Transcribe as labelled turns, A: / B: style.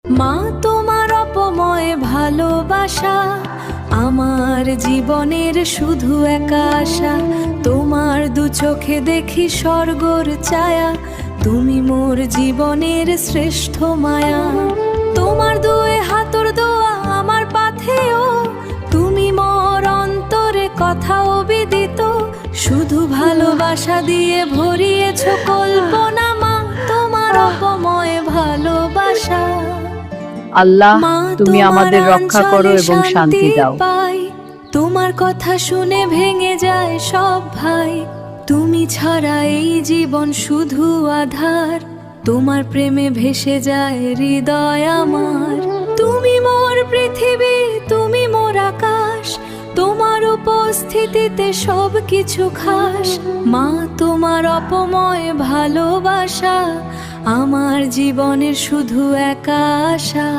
A: মা তোমার অপময় ভালোবাসা আমার জীবনের শুধু একা আশা। তোমার দু চোখে দেখি স্বর্গর ছায়া, তুমি মোর জীবনের শ্রেষ্ঠ মায়া। তোমার দুয়ে হাতর দোয়া আমার পাথেও, তুমি মোর অন্তরে কথাও বিদিত। শুধু ভালোবাসা দিয়ে ভরিয়েছ কল্পনা, মা তোমার অপময় ভালোবাসা।
B: আল্লাহ, তুমি আমাদের রক্ষা করো এবং শান্তি দাও।
A: তোমার কথা শুনে ভেঙে যায় সব ভাই, তুমি ছাড়া এই জীবন শুধু আধার। তোমার প্রেমে ভেসে যায় হৃদয় আমার, তুমি মোর পৃথিবী, তুমি মোর আকাশ। তোমার উপস্থিতিতে সব কিছু খাস, মা তোমার অপময় ভালোবাসা আমার জীবনের শুধু একা আশা।